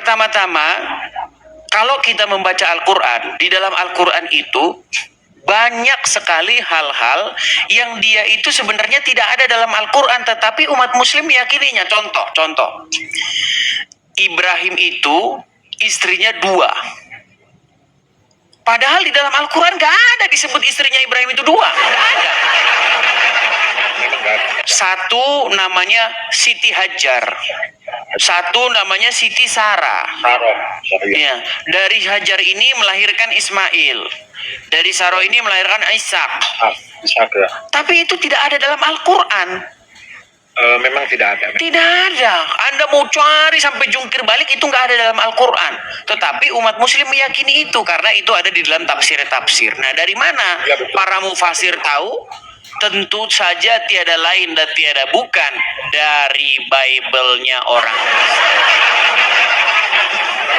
pertama-tama, kalau kita membaca Al-Quran, di dalam Al-Quran itu banyak sekali hal-hal yang dia itu sebenarnya tidak ada dalam Al-Quran, tetapi umat muslim meyakininya. Contoh, Ibrahim itu istrinya 2. Padahal di dalam Al-Quran gak ada disebut istrinya Ibrahim itu 2. Gak ada. Satu namanya Siti Hajar, satu namanya Siti Sarah. Ya, dari Hajar ini melahirkan Ismail, dari Sarah ini melahirkan Ishak. Ya. Tapi itu tidak ada dalam Al-Quran. Memang tidak ada. Tidak ada. Anda mau cari sampai jungkir balik itu nggak ada dalam Al-Quran. Tetapi umat muslim meyakini itu karena itu ada di dalam tafsir-tafsir. Nah, dari mana para mufasir tahu? Tentu saja tiada lain dan tiada bukan dari Bible-nya orang.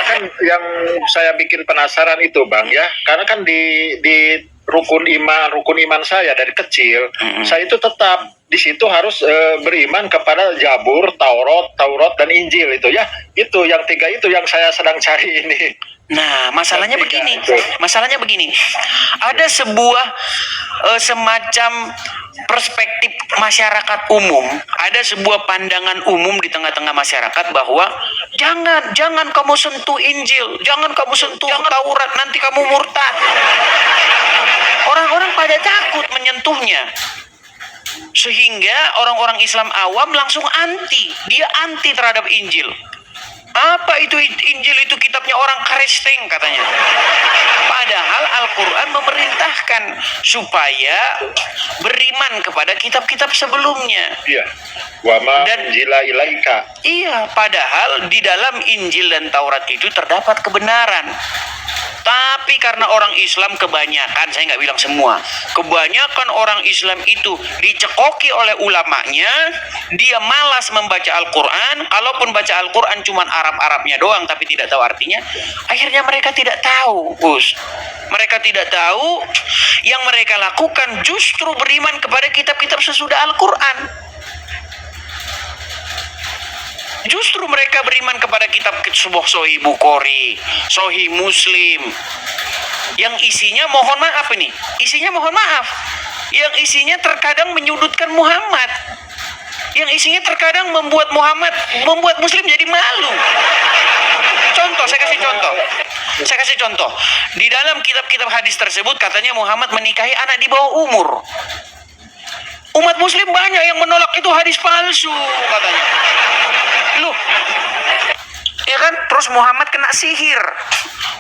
Kan yang saya bikin penasaran itu, Bang, ya. Karena kan di rukun iman saya dari kecil, saya itu tetap di situ harus beriman kepada Zabur, Taurat dan Injil itu ya. Itu yang 3 itu yang saya sedang cari ini. Nah, masalahnya begini. Ada sebuah semacam perspektif masyarakat umum, ada sebuah pandangan umum di tengah-tengah masyarakat bahwa jangan kamu sentuh Injil, jangan kamu sentuh Taurat, nanti kamu murtad. Orang-orang pada takut menyentuhnya. Sehingga orang-orang Islam awam langsung dia anti terhadap Injil. Apa itu Injil? Itu kitabnya orang Kristen katanya. Padahal Al-Quran memerintahkan supaya beriman kepada kitab-kitab sebelumnya. Iya. Wa ma unzila ilaika. Iya, padahal di dalam Injil dan Taurat itu terdapat kebenaran. Tapi karena orang Islam kebanyakan, saya nggak bilang semua, kebanyakan orang Islam itu dicekoki oleh ulamanya, dia malas membaca Al-Quran. Kalaupun baca Al-Quran cuma Arab-Arabnya doang, tapi tidak tahu artinya. Akhirnya mereka tidak tahu, Gus. Mereka tidak tahu. Yang mereka lakukan justru beriman kepada kitab-kitab sesudah Al-Quran. Justru mereka beriman kepada kitab sebuah Sahih Bukhari, Sahih Muslim, yang isinya mohon maaf ini, yang isinya terkadang menyudutkan Muhammad, yang isinya terkadang membuat Muslim jadi malu. Saya kasih contoh. Di dalam kitab-kitab hadis tersebut katanya Muhammad menikahi anak di bawah umur. Umat muslim banyak yang menolak itu hadis palsu katanya. Loh, ya kan? Terus Muhammad kena sihir.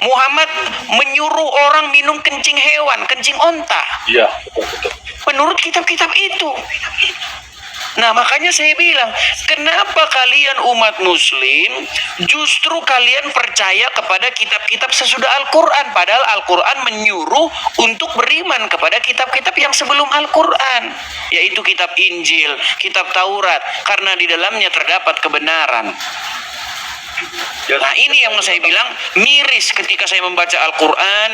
Muhammad menyuruh orang minum kencing hewan, kencing onta. Iya, betul. Menurut kitab-kitab itu. Nah, makanya saya bilang, kenapa kalian umat muslim justru kalian percaya kepada kitab-kitab sesudah Al-Quran, padahal Al-Quran menyuruh untuk beriman kepada kitab-kitab yang sebelum Al-Quran, yaitu kitab Injil, kitab Taurat, karena di dalamnya terdapat kebenaran. Nah, ini yang saya bilang miris ketika saya membaca Al-Quran.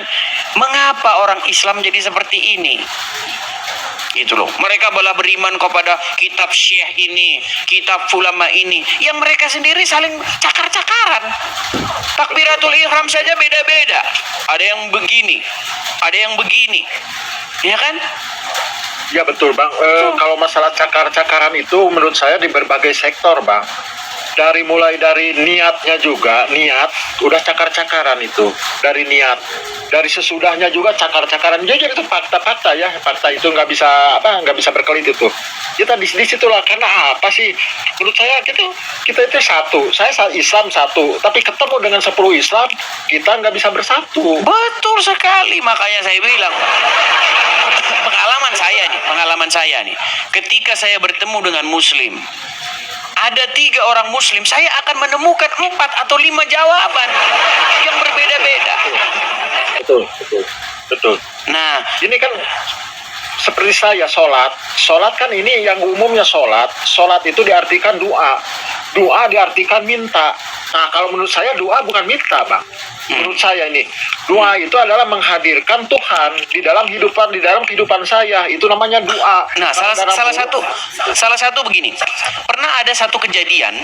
Mengapa orang Islam jadi seperti ini? Gitu loh. Mereka malah beriman kepada kitab syekh ini, kitab ulama ini, yang mereka sendiri saling cakar-cakaran. Takbiratul ihram saja beda-beda. Ada yang begini, ada yang begini. Ya kan? Ya betul, Bang. Kalau masalah cakar-cakaran itu menurut saya di berbagai sektor, Bang. Mulai dari niatnya juga, niat udah cakar-cakaran itu dari niat, dari sesudahnya juga cakar-cakaran. Jadi itu fakta-fakta ya, fakta itu nggak bisa berkelit itu. Kita di situlah, karena apa sih? Menurut saya kita itu satu. Saya Islam satu, tapi ketemu dengan 10 Islam kita nggak bisa bersatu. Betul sekali, makanya saya bilang pengalaman saya nih, ketika saya bertemu dengan Muslim. Ada 3 orang Muslim, saya akan menemukan 4 atau 5 jawaban yang berbeda-beda. Betul. Nah, ini kan seperti saya sholat kan ini yang umumnya sholat itu diartikan doa diartikan minta. Nah, kalau menurut saya doa bukan minta, Bang. Menurut saya ini, doa itu adalah menghadirkan Tuhan di dalam kehidupan saya. Itu namanya doa. Nah, Kalau dalam salah satu begini. Pernah ada satu kejadian,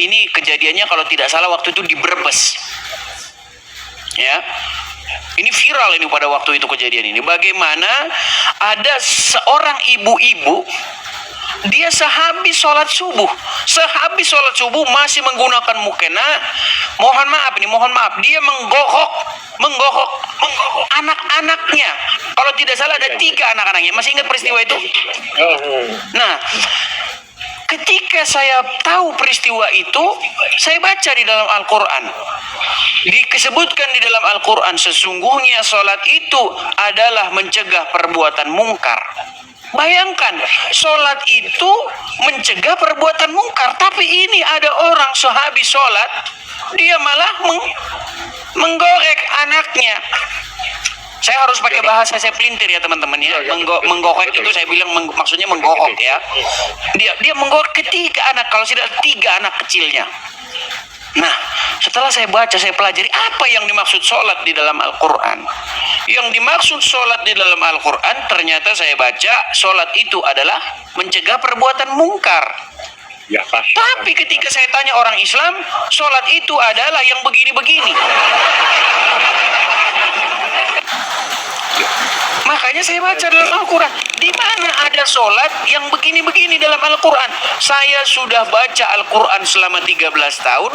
ini kejadiannya kalau tidak salah waktu itu di Brebes. Ya. Ini viral ini pada waktu itu kejadian ini. Bagaimana ada seorang ibu-ibu, dia sehabis sholat subuh masih menggunakan mukena. Mohon maaf, dia menggokok anak-anaknya. Kalau tidak salah ada 3 anak-anaknya. Masih ingat peristiwa itu? Nah, ketika saya tahu peristiwa itu, saya baca di dalam Al-Quran. Disebutkan di dalam Al-Quran, sesungguhnya sholat itu adalah mencegah perbuatan mungkar. Bayangkan, sholat itu mencegah perbuatan mungkar. Tapi ini ada orang sehabis sholat, dia malah menggorek anaknya. Saya harus pakai bahasa saya pelintir ya teman-teman ya. Menggorek itu saya bilang maksudnya menggorok ya. Dia menggorek ketiga anak, kalau tidak 3 anak kecilnya. Nah, setelah saya baca, saya pelajari apa yang dimaksud sholat di dalam Al-Quran. Yang dimaksud sholat di dalam Al-Quran, ternyata saya baca, sholat itu adalah mencegah perbuatan mungkar. Ya, pasti. Tapi ketika saya tanya orang Islam, sholat itu adalah yang begini-begini. Makanya saya baca dalam Al-Quran, di mana ada sholat yang begini-begini dalam Al-Quran. Saya sudah baca Al-Quran selama 13 tahun,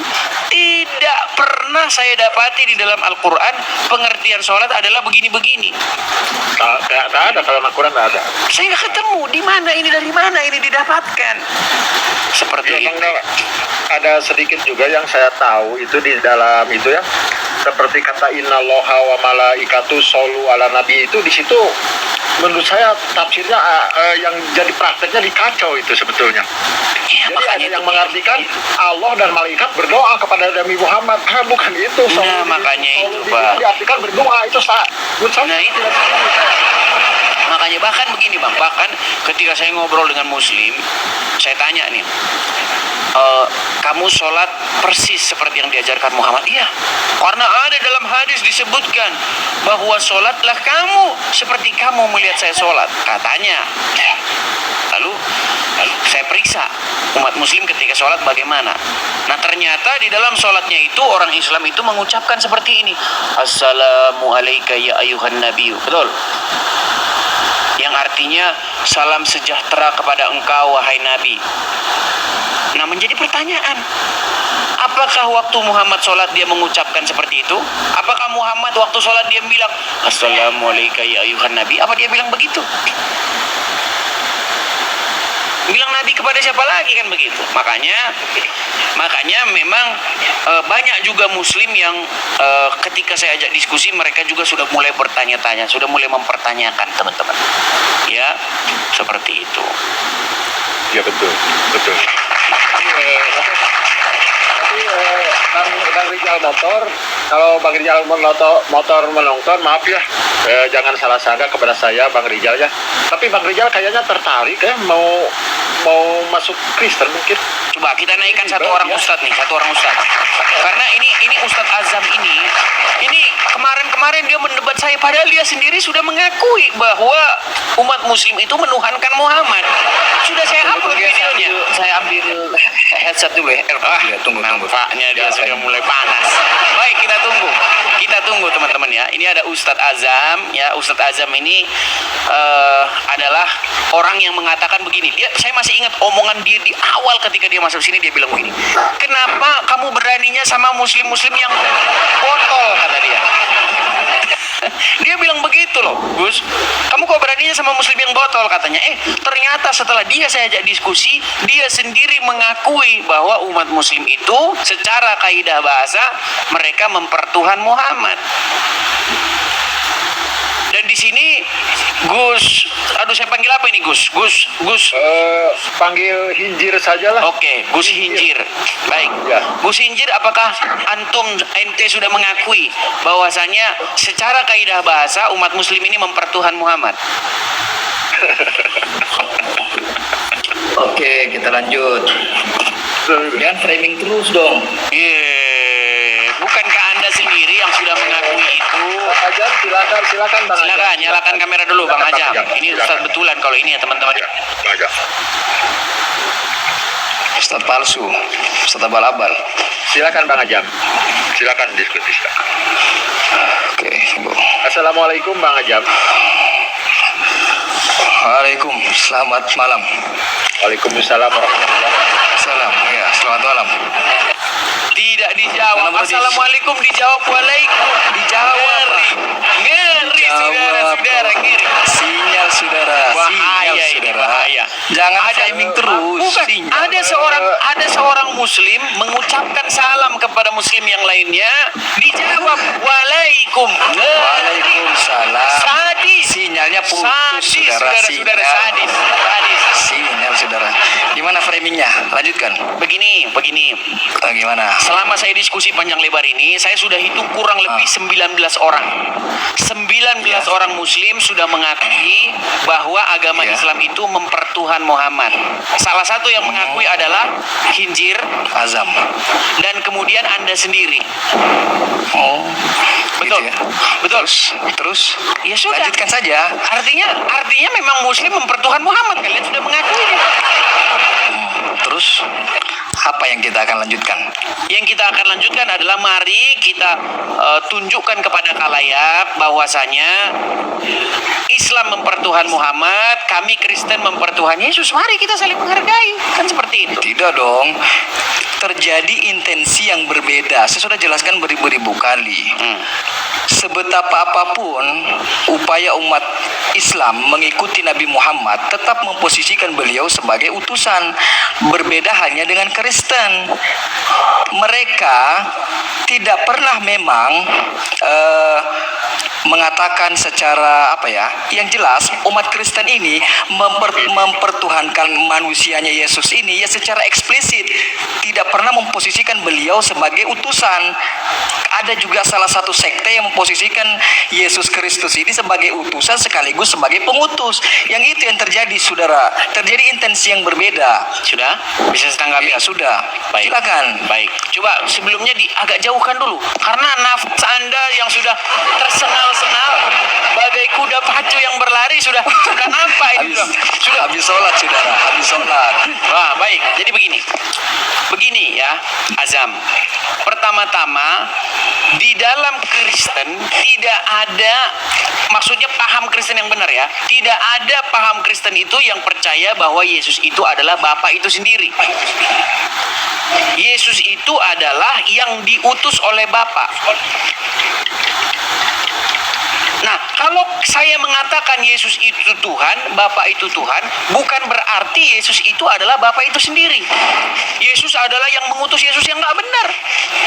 tidak pernah saya dapati di dalam Al-Quran pengertian sholat adalah begini-begini. Tak ada, kalau Al-Quran tak ada. Saya nggak ketemu, di mana ini, dari mana ini didapatkan. Seperti Ya, itu. Bang, ada sedikit juga yang saya tahu itu di dalam itu ya, seperti kata innallaha wa malaikatu shollu ala nabi, itu di situ menurut saya tafsirnya yang jadi prakteknya dikacau itu sebetulnya. Ya, Jadi ada yang mengartikan Allah dan malaikat berdoa kepada Nabi Muhammad. Bukan itu. Nah, makanya itu, Pak. Diartikan berdoa itu Nah, itu. Makanya bahkan begini Bang, bahkan ketika saya ngobrol dengan Muslim, saya tanya nih, kamu sholat persis seperti yang diajarkan Muhammad? Iya, karena ada dalam hadis disebutkan bahwa sholatlah kamu seperti kamu melihat saya sholat, katanya. Lalu saya periksa umat Muslim ketika sholat bagaimana. Nah, ternyata di dalam sholatnya itu orang Islam itu mengucapkan seperti ini, Assalamualaikum ya ayuhan nabiyu. Betul? Yang artinya salam sejahtera kepada engkau wahai Nabi. Nah, menjadi pertanyaan, apakah waktu Muhammad sholat dia mengucapkan seperti itu? Apakah Muhammad waktu sholat dia bilang Assalamualaikum ya ayuhan Nabi? Apa dia bilang begitu? Bilang Nabi kepada siapa lagi, kan begitu. Makanya memang banyak juga Muslim yang ketika saya ajak diskusi, mereka juga sudah mulai bertanya-tanya, sudah mulai mempertanyakan teman-teman. Ya, seperti itu. Ya, betul. Bang Rijal Motor, kalau Bang Rijal Motor menonton, maaf ya, jangan salah sangka kepada saya Bang Rijal ya. Tapi Bang Rijal kayaknya tertarik ya mau masuk Kristen mungkin. Coba kita naikkan satu orang ustadz nih, karena ini Ustadz Azam ini kemarin dia mendebat saya, padahal dia sendiri sudah mengakui bahwa umat Muslim itu menuhankan Muhammad. Sudah saya upload videonya. Saya ambil headset dulu ya. Tunggu. Nampaknya dia sudah mulai panas. Baik, kita tunggu teman-teman ya. Ini ada Ustadz Azam ya. Ustadz Azam ini adalah orang yang mengatakan begini. Saya masih ingat omongan dia di awal ketika dia masuk sini, dia bilang begini, kenapa kamu beraninya sama muslim-muslim yang botol, kata dia. Dia bilang begitu loh, Gus, kamu kok beraninya sama muslim yang botol, katanya. Ternyata setelah saya ajak diskusi, dia sendiri mengakui bahwa umat muslim itu secara kaidah bahasa mereka mempertuhan Muhammad. Dan di sini Gus, saya panggil apa ini Gus? Panggil Hinjir sajalah. Oke, Gus Hinjir. Baik. Ya. Gus Hinjir, apakah ente sudah mengakui bahwasanya secara kaidah bahasa umat muslim ini mempertuhan Muhammad? Oke, kita lanjut. Jangan framing terus dong. Bukankah Anda sendiri yang sudah mengakui itu? Bang Ajam, silakan Bang Ajam. Silakan, nyalakan kamera dulu Bang Silakan, Ajam. Bang Ajam. Ini Silakan. Ustaz betulan kalau ini ya teman-teman. Bang Ajam. Ustaz palsu, Ustaz abal-abal. Silakan Bang Ajam. Silakan diskusi. Silakan. Oke, Bu. Assalamualaikum Bang Ajam. Waalaikum, selamat malam. Waalaikumsalam warahmatullahi wabarakatuh. Salam, ya, selamat malam. Tidak dijawab. Mana Assalamualaikum dijawab waalaikum. Dijawab, Ngeri saudara-saudara, ngeri. Sinyal saudara, Bahaya sinyal ini, saudara. bahaya. Jangan framing terus. Bukan, Sinyal. ada seorang muslim mengucapkan salam kepada muslim yang lainnya, dijawab waalaikum. Ngeri. Waalaikumsalam. Sadis. Sinyalnya putus, Sadis, saudara. saudara-saudara, Sinyal. sadis. Sadis. Sinyal saudara. Gimana framingnya? Lanjutkan. Begini. Gimana? Selama saya diskusi panjang lebar ini, saya sudah hitung kurang lebih 19 orang. 19 orang muslim sudah mengakui bahwa agama Ya. Islam itu mempertuhan Muhammad. Salah satu yang mengakui adalah Khinzir Azam. dan kemudian Anda sendiri. Oh, Betul. gitu ya. Betul. Terus Ya sudah. lanjutkan saja. Artinya memang muslim mempertuhan Muhammad. Kalian sudah mengakuinya. Terus apa yang kita akan lanjutkan? Yang kita akan lanjutkan adalah mari kita tunjukkan kepada khalayak bahwasanya Islam mempertuhan Muhammad, kami Kristen mempertuhan Yesus. Mari kita saling menghargai. Kan seperti itu. Tidak dong. Terjadi intensi yang berbeda. Saya sudah jelaskan beribu-ribu kali. Sebetapa apapun upaya umat Islam mengikuti Nabi Muhammad, tetap memposisikan beliau sebagai utusan. Berbeda halnya dengan Kristen. Mereka tidak pernah memang mengatakan secara yang jelas umat Kristen ini mempertuhankan manusianya Yesus ini ya secara eksplisit, tidak pernah memposisikan beliau sebagai utusan. Ada juga salah satu sekte yang memposisikan Yesus Kristus ini sebagai utusan sekaligus sebagai pengutus. Yang itu yang terjadi, saudara. Terjadi intensi yang berbeda. Sudah? Bisa saya tanggapi? Ya sudah. Baik. Silakan. Baik. Coba sebelumnya agak jauhkan dulu. Karena nafas Anda yang sudah tersengal-sengal bagai kuda pacu yang berlari sudah nampak ini. Sudah habis sholat, saudara. Habis sholat. Wah, baik. Jadi begini ya, Azam. Pertama-tama, di dalam Kristen tidak ada, maksudnya paham Kristen yang benar ya, tidak ada paham Kristen itu yang percaya bahwa Yesus itu adalah Bapa itu sendiri. Yesus itu adalah yang diutus oleh Bapa. Nah, kalau saya mengatakan Yesus itu Tuhan, Bapa itu Tuhan, bukan berarti Yesus itu adalah Bapa itu sendiri. Yesus adalah yang mengutus Yesus yang nggak benar.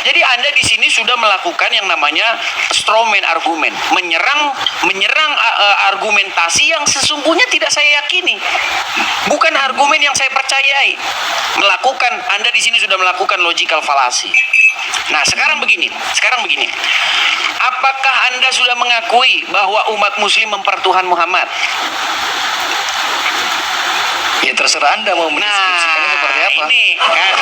Jadi Anda di sini sudah melakukan yang namanya strawman argumen, menyerang argumentasi yang sesungguhnya tidak saya yakini, bukan argumen yang saya percayai. Anda di sini sudah melakukan logical fallacy. Nah, sekarang begini. Apakah Anda sudah mengakui bahwa umat muslim mempertuhan Muhammad? Ya terserah Anda mau mendiskusikannya seperti apa. Ini kan.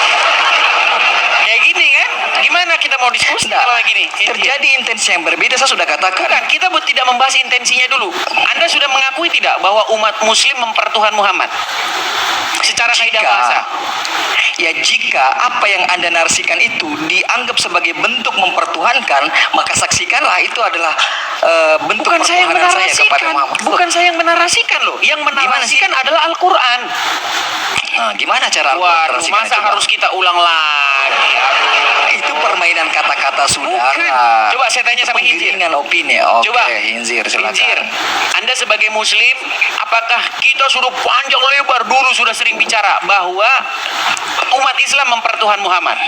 Kayak gini kan? Gimana kita mau diskusi Nah, kalau gini? terjadi intensi yang berbeda, saya sudah katakan. Bukan, kita tidak membahas intensinya dulu. Anda sudah mengakui tidak bahwa umat muslim mempertuhan Muhammad? Secara kaidah bahasa. Ya jika apa yang Anda narasikan itu dianggap sebagai bentuk mempertuhankan, maka saksikanlah itu adalah bentuk Bukan saya yang pertuhanan saya kepada menarasikan. Muhammad. Bukan saya yang menarasikan loh. Yang menarasikan adalah Al-Quran. Nah, gimana cara Waduh, menarasikannya, masa coba? harus kita ulang lagi? Aduh. Itu permainan kata-kata saudara. Bukan. Coba saya tanya sama Hinzir. Penggiringan opini. Oke, Coba Hinzir silakan. Hinzir, Anda sebagai muslim, apakah kita sudah panjang lebar dulu sudah sering bicara bahwa umat Islam mempertuhan Muhammad?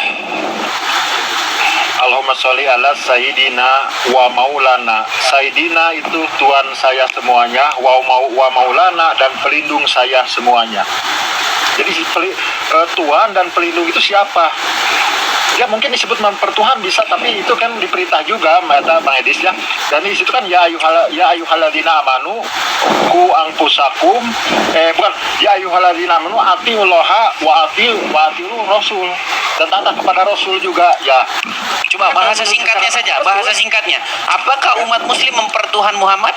Allahumma sholli ala Sayyidina wa Maulana. Sayyidina itu Tuhan saya semuanya, wa Maulana dan pelindung saya semuanya. Jadi Tuhan dan pelindung itu siapa? Ya mungkin disebut mempertuhan bisa, tapi itu kan diperintah juga mata Bang Edis ya. Dan di situ kan ya ayyuhalladzina amanu ku angpusakum bukan ya ayyuhalladzina amanu atiullaha wa atiu rasul, dan taat kepada rasul juga ya. Coba bahasa singkatnya saja, bahasa singkatnya. Apakah umat muslim mempertuhan Muhammad?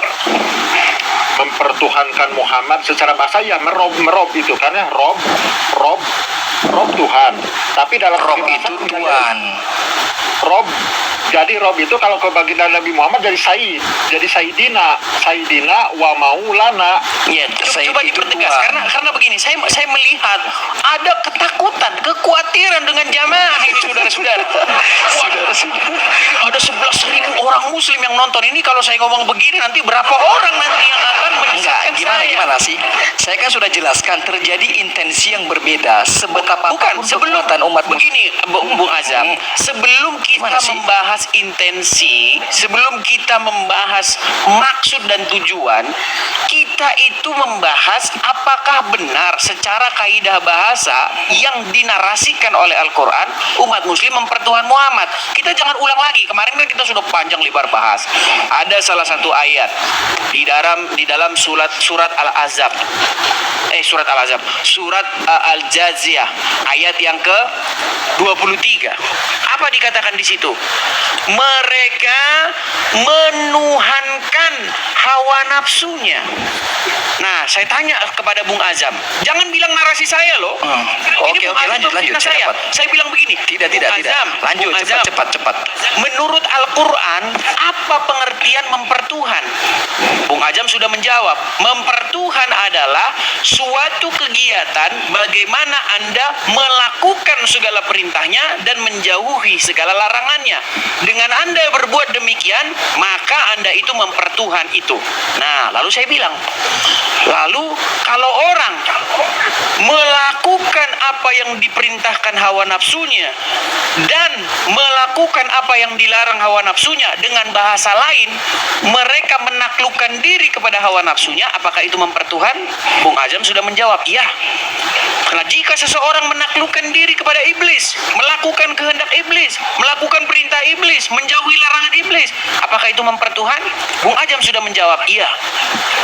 Mempertuhankan Muhammad secara bahasa ya merob itu kan ya, rob Tuhan. Tapi dalam Rob bahasa itu Tuhan. Rob, jadi Rob itu kalau ke baginda Nabi Muhammad jadi Sayyid, jadi Sayyidina wa maulana. Ya, coba itu dipertegas Tuhan. karena begini, saya melihat ada ketakutan, kekhawatiran dengan jamaah ini saudara-saudara. Ada 11.000 orang muslim yang nonton ini. Kalau saya ngomong begini nanti berapa orang nanti yang akan menyesatkan saya? Gimana sih? Saya kan sudah jelaskan terjadi intensi yang berbeda. Sebetapa Bukan, sebelum kekuatan umat begini, Bung Azam, sebelum kita Gimana sih? membahas intensi, sebelum kita membahas maksud dan tujuan, kita itu membahas apakah benar secara kaidah bahasa yang dinarasikan oleh Al-Quran umat muslim mempertuhan Muhammad. Kita jangan ulang lagi. Kemarin kan kita sudah panjang lebar bahas. Ada salah satu ayat di dalam surat Al-Ahzab. Surat Al-Jaziyah ayat yang ke-23. Apa dikatakan di situ? Mereka menuhankan hawa nafsunya. Nah, saya tanya kepada Bung Azam, jangan bilang narasi saya loh. Oke, lanjut. Saya bilang begini. Tidak. Lanjut, Bung Azam, cepat. menurut Al-Quran, apa pengertian mempertuhan? Bung Azam sudah menjawab. Mempertuhan adalah suatu kegiatan bagaimana Anda melakukan segala perintahnya dan menjauhi segala larangannya. Dengan Anda berbuat demikian, maka Anda itu mempertuhan itu. Nah, lalu saya bilang, lalu kalau orang melakukan apa yang diperintahkan hawa nafsunya dan melakukan apa yang dilarang hawa nafsunya, dengan bahasa lain mereka menaklukkan diri kepada hawa nafsunya, apakah itu mempertuhan? Bung Azam sudah menjawab, iya. Nah, jika seseorang menaklukkan diri kepada iblis, melakukan kehendak iblis, melakukan perintah iblis, menjauhi larangan iblis, apakah itu mempertuhan? Bung Azam sudah menjawab, iya.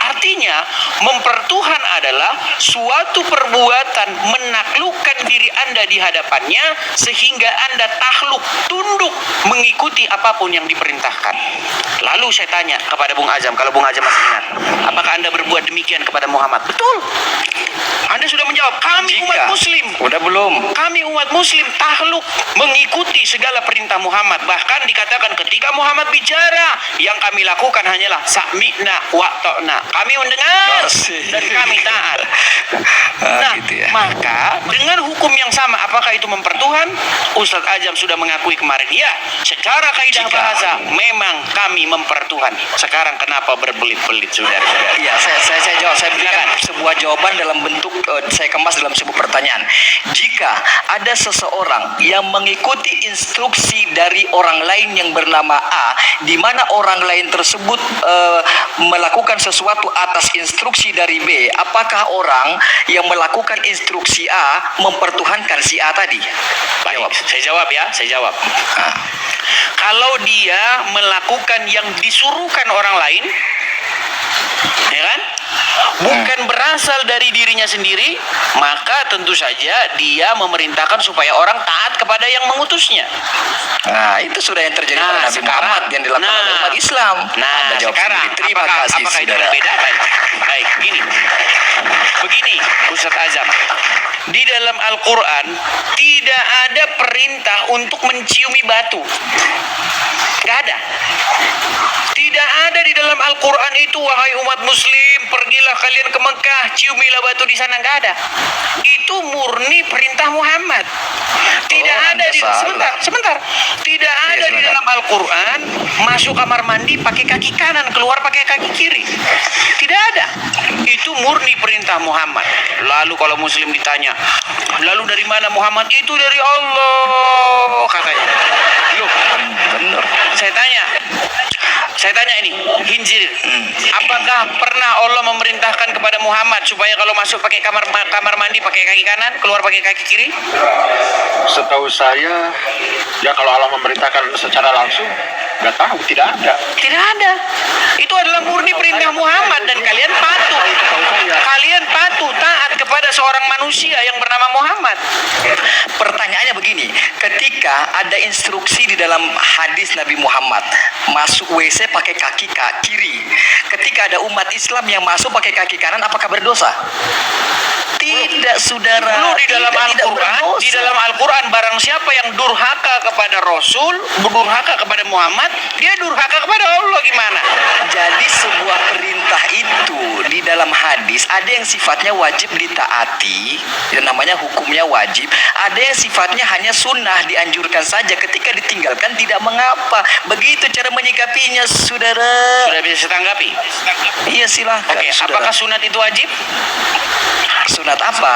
Artinya, mempertuhan adalah suatu perbuatan menaklukkan diri Anda di hadapannya sehingga Anda takluk, tunduk, mengikuti apapun yang diperintahkan. Lalu saya tanya kepada Bung Azam, kalau Bung Azam masih ingat, apakah Anda berbuat demikian kepada Muhammad? Betul. Anda sudah menjawab, kami umat muslim. Udah belum? Kami umat muslim takluk mengikuti segala perintah Muhammad. Bahkan dikatakan ketika Muhammad bicara, yang kami lakukan hanyalah sami'na wa ta'na. Kami mendengar dan kami taat. Nah, gitu ya. maka dengan hukum yang sama, apakah itu mempertuhan? Ustadz Azam sudah mengakui kemarin, ya, secara kaidah bahasa memang kami mempertuhan. Sekarang kenapa berbelit-belit, saudara-saudara? Iya, saya jawab. Saya berikan sebuah jawaban dalam bentuk saya kemas dalam sebuah pertanyaan. Jika ada seseorang yang mengikuti instruksi dari orang lain yang bernama A, di mana orang lain tersebut melakukan sesuatu atas instruksi dari B, apakah orang yang melakukan instruksi A mempertuhankan si A tadi? Baik, saya jawab. Kalau dia melakukan yang disuruhkan orang lain, ya kan, bukan berasal dari dirinya sendiri, maka tentu saja dia memerintahkan supaya orang taat kepada yang mengutusnya. Nah, itu sudah yang terjadi pada Nabi Muhammad yang dilakukan oleh umat Islam. Nah, Anda jawab sekarang sendiri. Terima kasih, apakah itu saudara. berbeda? Baik, begini Ustadz Azam, di dalam Al-Quran tidak ada perintah untuk menciumi batu. Gak ada. Tidak ada di dalam Al-Quran itu, wahai umat muslim, pergilah kalian ke Mekah, ciumilah batu di sana. Gak ada. Itu murni perintah Muhammad. Tidak ada di sebentar. Tidak ada di dalam Al-Quran masuk kamar mandi pakai kaki kanan, keluar pakai kaki kiri. Tidak ada. Itu murni perintah Muhammad. Lalu kalau muslim ditanya, lalu dari mana Muhammad? Itu dari Allah, katanya. Loh, benar. Saya tanya, Saya tanya ini, Hinjir, apakah pernah Allah memerintahkan kepada Muhammad supaya kalau masuk pakai kamar mandi pakai kaki kanan, keluar pakai kaki kiri? Setahu saya, ya kalau Allah memerintahkan secara langsung, nggak tahu, tidak ada. Tidak ada. Itu adalah murni perintah Muhammad dan kalian patuh. Kalian patuh taat kepada seorang manusia yang bernama Muhammad. Pertanyaannya begini, ketika ada instruksi di dalam hadis Nabi Muhammad masuk WC pakai kaki kiri, ketika ada umat Islam yang masuk pakai kaki kanan, apakah berdosa? Tidak, saudara. Dulu di dalam Tidak Al-Quran, berdosa. di dalam Al-Quran barang siapa yang durhaka kepada Rasul, durhaka kepada Muhammad, dia durhaka kepada Allah gimana? Jadi sebuah perintah itu di dalam hadis ada yang sifatnya wajib ditaati, yang namanya hukumnya wajib. Ada yang sifatnya hanya sunnah, dianjurkan saja, ketika ditinggalkan tidak mengapa. Begitu cara menyikapinya, saudara. Sudah bisa saya tanggapi? Iya, silahkan. Oke, saudara. apakah sunat itu wajib? Sunat apa?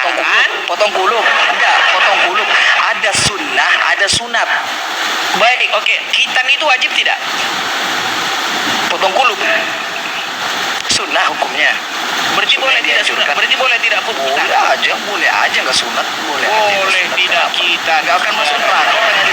Potong Kan? kuluk, potong kuluk. Enggak, potong kuluk. Ada sunnah, ada sunat. Baik, oke. Khitan itu wajib tidak? Potong kuluk. Sunnah hukumnya. Berarti boleh tidak sunat? Berarti boleh tidak khitan? Boleh aja nggak sunat, boleh aja. Boleh tidak khitan. Nggak akan masuk neraka orang yang